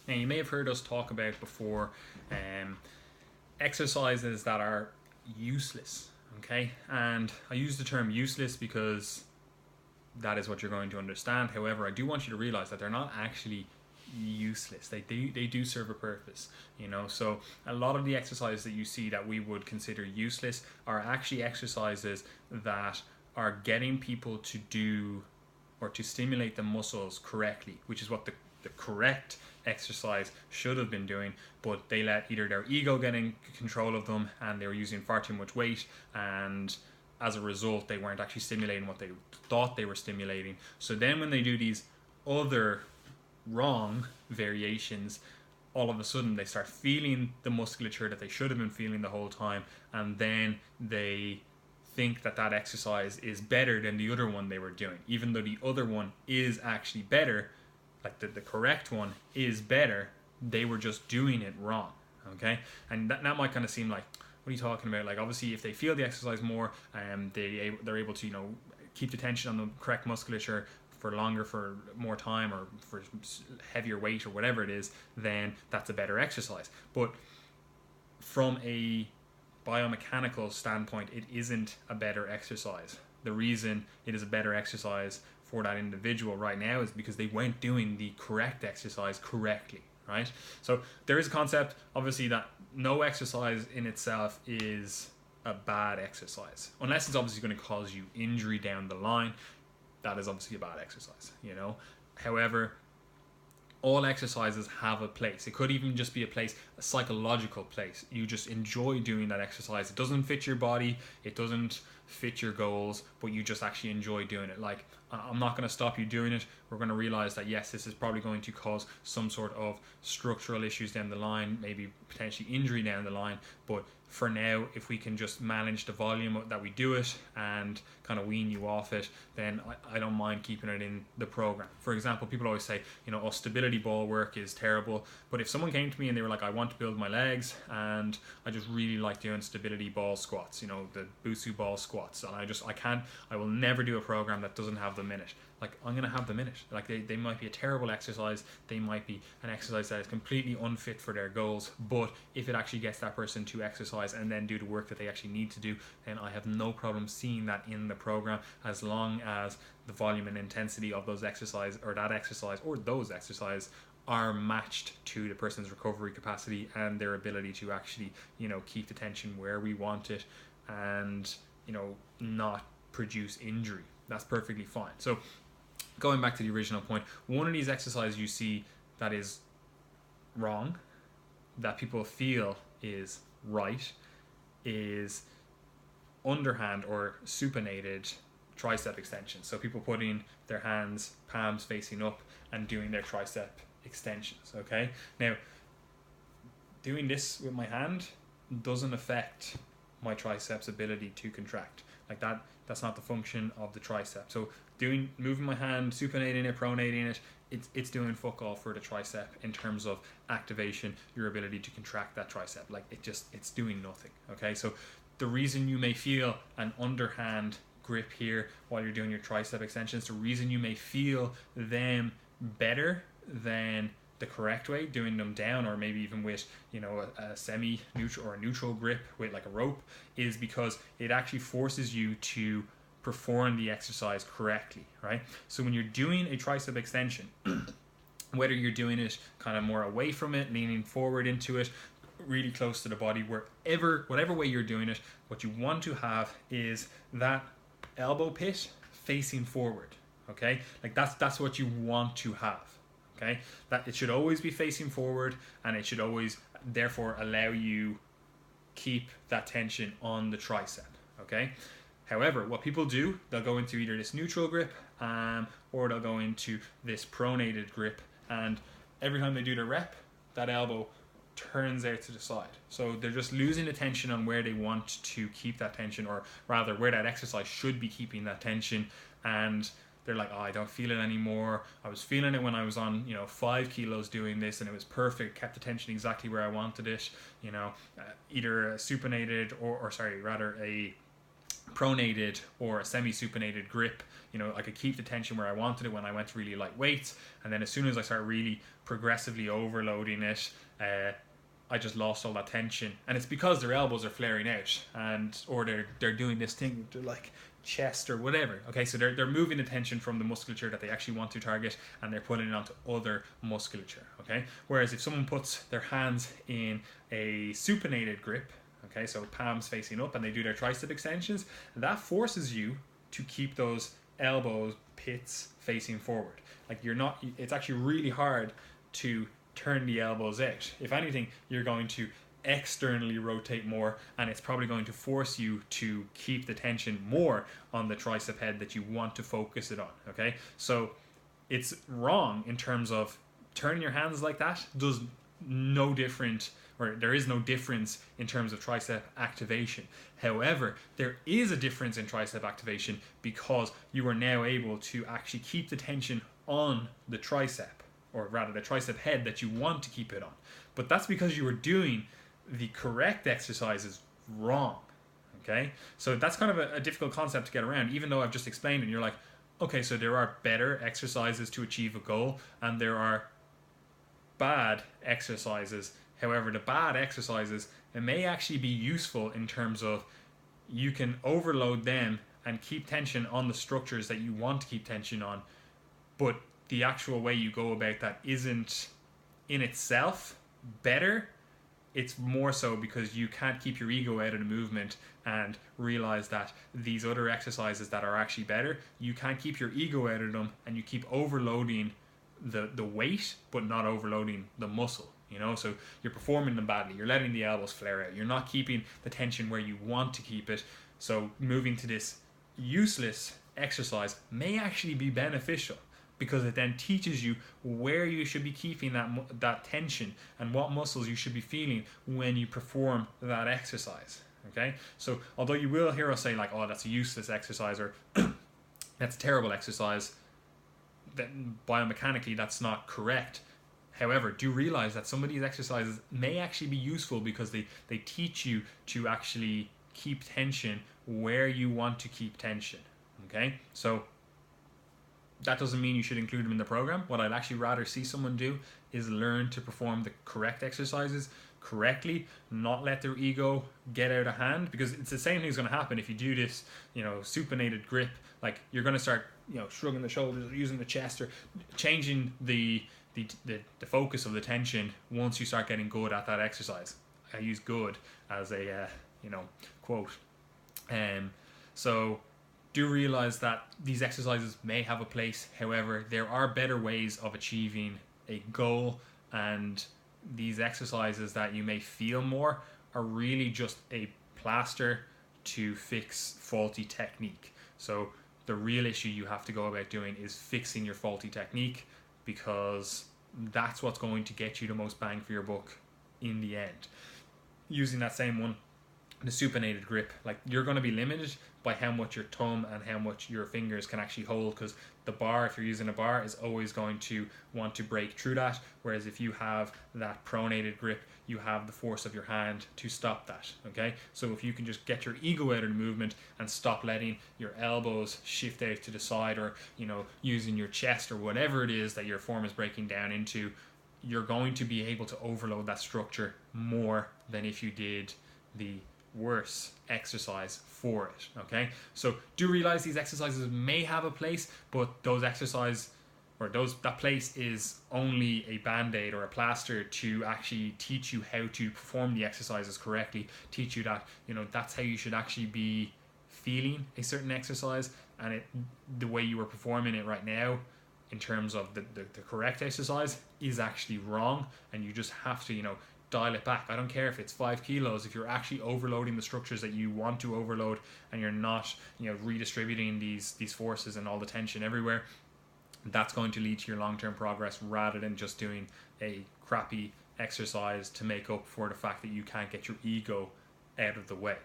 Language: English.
Now, you may have heard us talk about before exercises that are useless, okay? And I use the term useless because that is what you're going to understand. However, I do want you to realize that they're not actually useless. They do serve a purpose, you know. So a lot of the exercises that you see that we would consider useless are actually exercises that are getting people to do or to stimulate the muscles correctly, which is what the correct exercise should have been doing, but they let either their ego get in control of them and they were using far too much weight, and as a result they weren't actually stimulating what they thought they were stimulating. So then when they do these other wrong variations, all of a sudden they start feeling the musculature that they should have been feeling the whole time, and then they think that that exercise is better than the other one they were doing, even though the other one is actually better, like the correct one is better. They were just doing it wrong. Okay, and that might kind of seem like, what are you talking about? Like, obviously if they feel the exercise more, they're able to, you know, keep the tension on the correct musculature for longer, for more time, or for heavier weight or whatever it is, then that's a better exercise. But from a biomechanical standpoint, it isn't a better exercise. The reason it is a better exercise for that individual right now is because they weren't doing the correct exercise correctly, right? So there is a concept, obviously, that no exercise in itself is a bad exercise, unless it's obviously going to cause you injury down the line. That is obviously a bad exercise, you know. However, all exercises have a place. It could even just be a place, a psychological place. You just enjoy doing that exercise. It doesn't fit your body, it doesn't fit your goals, but you just actually enjoy doing it. Like, I'm not going to stop you doing it. We're going to realize that yes, this is probably going to cause some sort of structural issues down the line, maybe potentially injury down the line, but for now, if we can just manage the volume that we do it and kind of wean you off it, then I don't mind keeping it in the program. For example, people always say, you know, oh, stability ball work is terrible. But if someone came to me and they were like, I want to build my legs and I just really like doing stability ball squats, you know, the Busu ball squats, and I will never do a program that doesn't have them in it. Like, I'm going to have them in it. Like, they might be a terrible exercise. They might be an exercise that is completely unfit for their goals. But if it actually gets that person to exercise and then do the work that they actually need to do, then I have no problem seeing that in the program, as long as the volume and intensity of those exercise, or that exercise, or those exercise, are matched to the person's recovery capacity and their ability to actually, you know, keep the tension where we want it and, you know, not produce injury. That's perfectly fine. So going back to the original point, one of these exercises you see that is wrong, that people feel is right, is underhand or supinated tricep extensions. So people putting their hands, palms facing up, and doing their tricep extensions. Okay, now doing this with my hand doesn't affect my triceps ability to contract. Like, that's not the function of the tricep. So moving my hand, supinating it, pronating it, it's doing fuck all for the tricep in terms of activation, your ability to contract that tricep. Like, it's doing nothing. Okay, so the reason you may feel an underhand grip here while you're doing your tricep extensions, the reason you may feel them better than the correct way, doing them down, or maybe even with, you know, a semi-neutral or a neutral grip with like a rope, is because it actually forces you to perform the exercise correctly, right? So when you're doing a tricep extension, whether you're doing it kind of more away from it, leaning forward into it, really close to the body, whatever way you're doing it, what you want to have is that elbow pit facing forward. Okay, like that's what you want to have. Okay, that it should always be facing forward, and it should always therefore allow you keep that tension on the tricep. Okay, however, what people do, they'll go into either this neutral grip, or they'll go into this pronated grip, and every time they do the rep, that elbow turns out to the side. So they're just losing the tension on where they want to keep that tension, or rather where that exercise should be keeping that tension, and they're like, oh, I don't feel it anymore. I was feeling it when I was on, 5 kilos doing this, and it was perfect, kept the tension exactly where I wanted it, either a supinated or a pronated or a semi-supinated grip, I could keep the tension where I wanted it when I went to really light weights, and then as soon as I start really progressively overloading it, I just lost all that tension. And it's because their elbows are flaring out, or they're doing this thing to like chest or whatever. Okay, so they're moving the tension from the musculature that they actually want to target, and they're putting it onto other musculature. Okay, whereas if someone puts their hands in a supinated grip, okay, so palms facing up, and they do their tricep extensions, that forces you to keep those elbows pits facing forward. Like it's actually really hard to turn the elbows out. If anything, you're going to externally rotate more, and it's probably going to force you to keep the tension more on the tricep head that you want to focus it on. Okay, so it's wrong in terms of turning your hands like that does no different, or there is no difference in terms of tricep activation. However, there is a difference in tricep activation because you are now able to actually keep the tension on the tricep, or rather the tricep head that you want to keep it on. But that's because you were doing the correct exercises wrong. Okay, so that's kind of a difficult concept to get around, even though I've just explained it. And you're like, okay, so there are better exercises to achieve a goal, and there are bad exercises. However, the bad exercises, it may actually be useful in terms of you can overload them and keep tension on the structures that you want to keep tension on, but the actual way you go about that isn't in itself better. It's more so because you can't keep your ego out of the movement and realize that these other exercises that are actually better, you can't keep your ego out of them, and you keep overloading the weight but not overloading the muscle. So you're performing them badly, you're letting the elbows flare out, you're not keeping the tension where you want to keep it. So moving to this useless exercise may actually be beneficial, because it then teaches you where you should be keeping that tension and what muscles you should be feeling when you perform that exercise. Okay, so although you will hear us say like, oh, that's a useless exercise, or that's a terrible exercise, then biomechanically that's not correct. However, do realize that some of these exercises may actually be useful because they teach you to actually keep tension where you want to keep tension. Okay, so that doesn't mean you should include them in the program. What I'd actually rather see someone do is learn to perform the correct exercises correctly, not let their ego get out of hand, because it's the same thing's going to happen if you do this, supinated grip. Like, you're going to start, shrugging the shoulders, or using the chest, or changing the focus of the tension once you start getting good at that exercise. I use good as a quote. So do realize that these exercises may have a place. However, there are better ways of achieving a goal, and these exercises that you may feel more are really just a plaster to fix faulty technique. So the real issue you have to go about doing is fixing your faulty technique, because that's what's going to get you the most bang for your buck in the end. Using that same one, the supinated grip, like, you're going to be limited by how much your thumb and how much your fingers can actually hold, because the bar, if you're using a bar, is always going to want to break through that, whereas if you have that pronated grip, you have the force of your hand to stop that. Okay, so if you can just get your ego out of the movement and stop letting your elbows shift out to the side, or using your chest, or whatever it is that your form is breaking down into, you're going to be able to overload that structure more than if you did the worse exercise for it. Okay, so do realize these exercises may have a place, but that place is only a band-aid or a plaster to actually teach you how to perform the exercises correctly, teach you that that's how you should actually be feeling a certain exercise, and the way you are performing it right now in terms of the correct exercise is actually wrong, and you just have to dial it back. I don't care if it's 5 kilos, if you're actually overloading the structures that you want to overload, and you're not redistributing these forces and all the tension everywhere, that's going to lead to your long-term progress, rather than just doing a crappy exercise to make up for the fact that you can't get your ego out of the way.